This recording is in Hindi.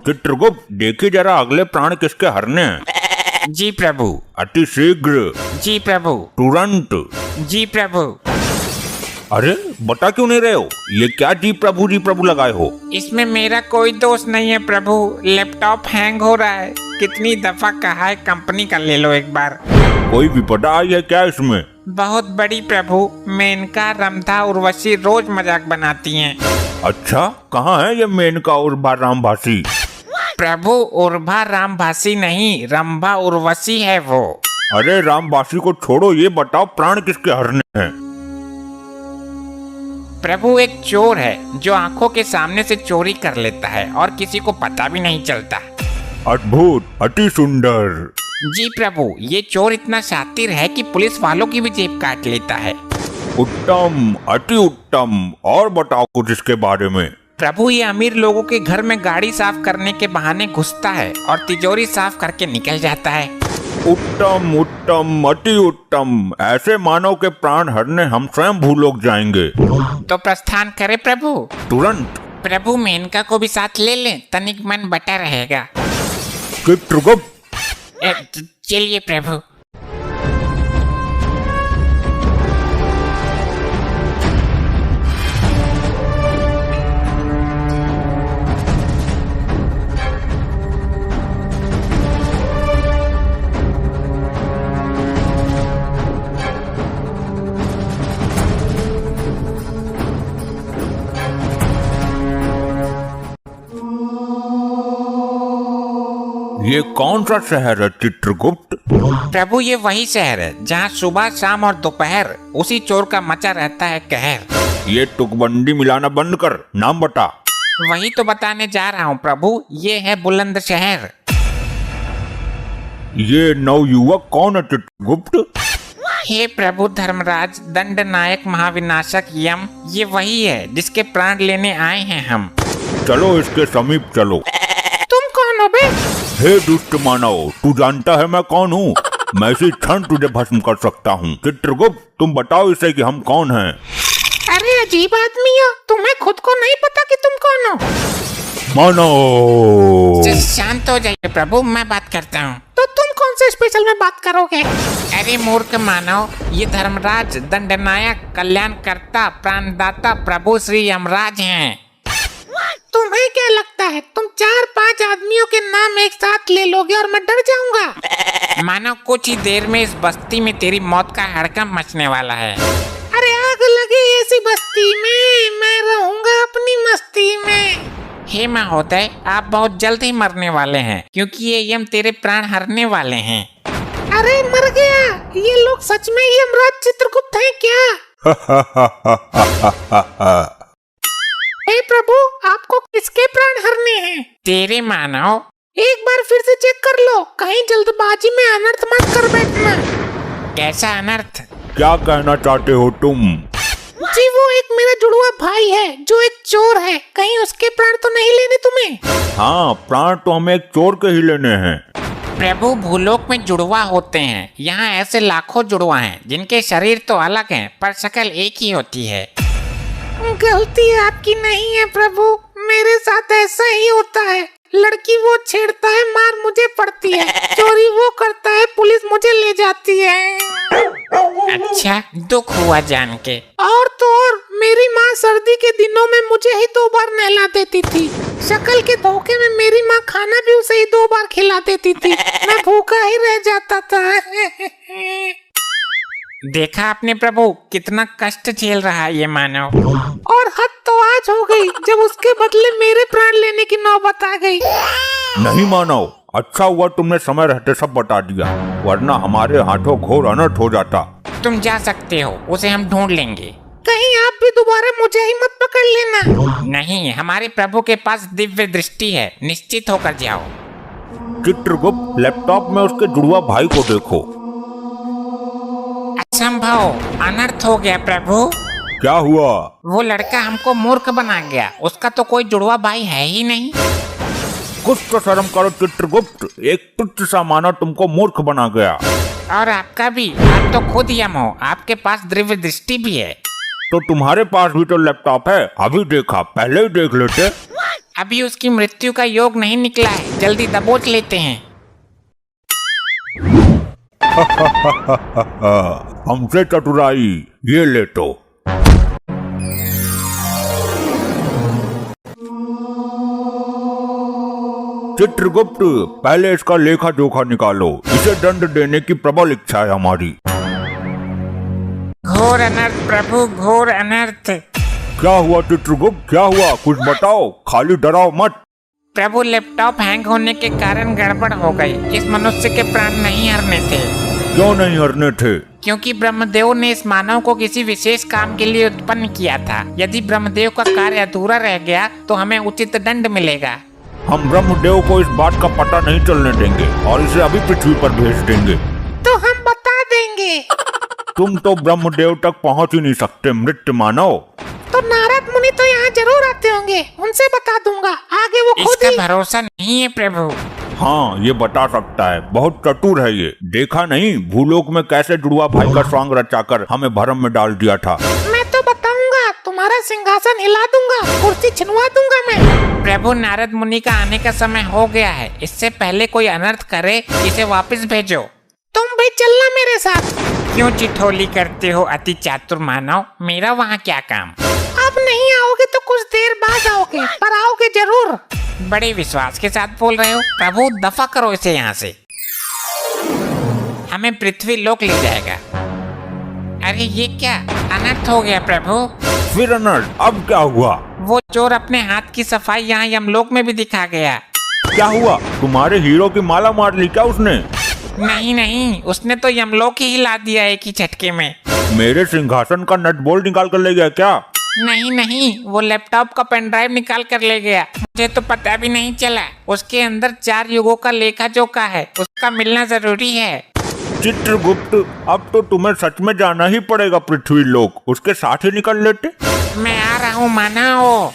चित्रगुप्त देखिए जरा अगले प्राण किसके हरने हैं। जी प्रभु। अति शीघ्र। जी प्रभु। तुरंत। जी प्रभु। अरे बता क्यों नहीं रहे हो? ये क्या जी प्रभु लगाए हो? इसमें मेरा कोई दोष नहीं है प्रभु, लैपटॉप हैंग हो रहा है। कितनी दफा कहा है कंपनी का ले लो एक बार। कोई विपदा आई है क्या इसमें? बहुत बड़ी प्रभु, मेनका, रंभा, उर्वशी रोज मजाक बनाती हैं। अच्छा, कहाँ है ये मेनका उर्वा रामभासी? प्रभु उर्वा रामभासी नहीं, रंभा उर्वशी है वो। अरे रामभासी को छोड़ो, ये बताओ प्राण किसके हरने हैं? प्रभु एक चोर है जो आंखों के सामने से चोरी कर लेता है और किसी को पता भी नहीं चलता। अद्भुत, अति सुंदर। जी प्रभु, ये चोर इतना शातिर है कि पुलिस वालों की भी जेब काट लेता है। उत्तम, अति उत्तम। और बताओ कुछ इसके बारे में। प्रभु ये अमीर लोगों के घर में गाड़ी साफ करने के बहाने घुसता है और तिजोरी साफ करके निकल जाता है। उत्तम उत्तम, अति उत्तम। ऐसे मानव के प्राण हरने हम स्वयं भूलोक जाएंगे। तो प्रस्थान करे प्रभु। तुरंत। प्रभु मेनका को भी साथ ले लें, तनिक मन बटा रहेगा। चित्रगुप्त। चलिए प्रभु। ये कौन सा शहर है चित्रगुप्त? प्रभु ये वही शहर है जहाँ सुबह शाम और दोपहर उसी चोर का मचा रहता है कहर। ये तुकबंदी मिलाना बंद कर, नाम बता। वही तो बताने जा रहा हूँ प्रभु, ये है बुलंद शहर। ये नवयुवक कौन है चित्रगुप्त? हे प्रभु धर्मराज, दंड नायक, महाविनाशक यम, ये वही है जिसके प्राण लेने आए हैं हम। चलो इसके समीप चलो। तुम कौन हो बे? हे दुष्ट मानव, तू जानता है मैं कौन हूँ? मैं इसी क्षण तुझे भस्म कर सकता हूँ। चित्रगुप्त तुम बताओ इसे कि हम कौन हैं। अरे अजीब आदमी हो, तुम्हें खुद को नहीं पता कि तुम कौन हो? मानव। शांत हो जाइए प्रभु, मैं बात करता हूँ। तो तुम कौन से स्पेशल में बात करोगे? अरे मूर्ख मानव, ये धर्मराज, दंडनायक, कल्याणकर्ता, प्राणदाता प्रभु श्री यमराज हैं। तुम्हें क्या लगता है तुम 4-5 आदमियों के नाम एक साथ ले लोगे और मैं डर जाऊंगा? मानो कुछ ही देर में इस बस्ती में तेरी मौत का हड़कंप मचने वाला है। अरे आग लगे ऐसी बस्ती में, मैं रहूंगा अपनी मस्ती में। हे महोदय, आप बहुत जल्द ही मरने वाले हैं क्योंकि ये यम तेरे प्राण हरने वाले हैं। अरे मर गया, ये लोग सच में यमराज चित्रगुप्त हैं क्या? हे प्रभु, आपको किसके प्राण हरने हैं? तेरे मानव। एक बार फिर से चेक कर लो, कहीं जल्दबाजी में अनर्थ मत कर बैठना। कैसा अनर्थ? क्या कहना चाहते हो तुम? जी वो एक मेरा जुड़वा भाई है जो एक चोर है, कहीं उसके प्राण तो नहीं लेने तुम्हें? हाँ, प्राण तो हमें एक चोर के ही लेने हैं। प्रभु भूलोक में जुड़वा होते हैं, यहाँ ऐसे लाखों जुड़वा हैं जिनके शरीर तो अलग हैं पर शक्ल एक ही होती है। गलती आपकी नहीं है प्रभु, मेरे साथ ऐसा ही होता है। लड़की वो छेड़ता है, मार मुझे पड़ती है। चोरी वो करता है, पुलिस मुझे ले जाती है। अच्छा, दुख हुआ जान के। और तो और मेरी माँ सर्दी के दिनों में मुझे ही 2 बार नहला देती थी। शक्ल के धोखे में मेरी माँ खाना भी उसे ही 2 बार खिला देती थी। मैं भूखा ही रह जाता था। देखा आपने प्रभु, कितना कष्ट झेल रहा है ये मानव। और हद तो आज हो गई जब उसके बदले मेरे प्राण लेने की नौबत आ गई। नहीं मानव, अच्छा हुआ तुमने समय रहते सब बता दिया, वरना हमारे हाथों घोर अनर्थ हो जाता। तुम जा सकते हो, उसे हम ढूंढ लेंगे। कहीं आप भी दोबारा मुझे ही मत पकड़ लेना। नहीं, हमारे प्रभु के पास दिव्य दृष्टि है, निश्चित होकर जाओ। चित्रगुप्त, लैपटॉप में उसके जुड़वा भाई को देखो। असंभव, अनर्थ हो गया प्रभु। क्या हुआ? वो लड़का हमको मूर्ख बना गया, उसका तो कोई जुड़वा भाई है ही नहीं। कुछ तो शर्म करो चित्रगुप्त, एक तुच्छ सा मानव तुमको मूर्ख बना गया। और आपका भी, आप तो खुद यम हो, आपके पास दिव्य दृष्टि भी है। तो तुम्हारे पास भी तो लैपटॉप है, अभी देखा, पहले ही देख लेते। अभी उसकी मृत्यु का योग नहीं निकला है, जल्दी दबोच लेते हैं। हमसे चतुराई, ये ले तो। चित्रगुप्त, पहले इसका लेखा जोखा निकालो, इसे दंड देने की प्रबल इच्छा है हमारी। घोर अनर्थ प्रभु, घोर अनर्थ। क्या हुआ चित्रगुप्त, क्या हुआ, कुछ बताओ, खाली डराओ मत। प्रभु, लैपटॉप हैंग होने के कारण गड़बड़ हो गई। इस मनुष्य के प्राण नहीं हरने थे। क्यों नहीं हरने थे? क्योंकि ब्रह्मदेव ने इस मानव को किसी विशेष काम के लिए उत्पन्न किया था। यदि ब्रह्मदेव का कार्य अधूरा रह गया तो हमें उचित दंड मिलेगा। हम ब्रह्मदेव को इस बात का पता नहीं चलने देंगे और इसे अभी पृथ्वी पर भेज देंगे। तो हम बता देंगे। तुम तो ब्रह्मदेव तक पहुंच ही नहीं सकते मृत्य मानव। तो नारद मुनि तो यहाँ जरूर आते होंगे, उनसे बता दूंगा, आगे वो खुद ही। इसका भरोसा नहीं है प्रभु। हाँ, ये बता सकता है, बहुत चतुर है ये। देखा नहीं भूलोक में कैसे जुड़वा भाई का स्वांग रचाकर हमें भरम में डाल दिया था। मैं तो बताऊंगा, तुम्हारा सिंहासन हिला दूंगा, कुर्सी छिनवा दूंगा मैं। प्रभु, नारद मुनि का आने का समय हो गया है, इससे पहले कोई अनर्थ करे इसे वापस भेजो। तुम भी चलना मेरे साथ। क्यों चिठोली करते हो अति चातुर मानव, मेरा वहाँ क्या काम। अब नहीं आओगे तो कुछ देर बाद आओगे, पर आओगे जरूर। बड़े विश्वास के साथ बोल रहे हो। प्रभु, दफा करो इसे यहाँ से, हमें पृथ्वी लोक ले जाएगा। अरे ये क्या अनर्थ हो गया प्रभु। फिर अनर्थ, अब क्या हुआ? वो चोर अपने हाथ की सफाई यहाँ यमलोक में भी दिखा गया। क्या हुआ, तुम्हारे हीरो की माला मार ली क्या उसने? नहीं नहीं, उसने तो यमलोक ही हिला दिया एक ही झटके में। मेरे सिंहासन का नट बोल्ट निकाल कर ले गया क्या? नहीं नहीं, वो लैपटॉप का पेन ड्राइव निकाल कर ले गया। मुझे तो पता भी नहीं चला। उसके अंदर 4 युगों का लेखा जोखा है, उसका मिलना जरूरी है। चित्रगुप्त, अब तो तुम्हें सच में जाना ही पड़ेगा पृथ्वी लोक, उसके साथ ही निकल लेते। मैं आ रहा हूँ मानव।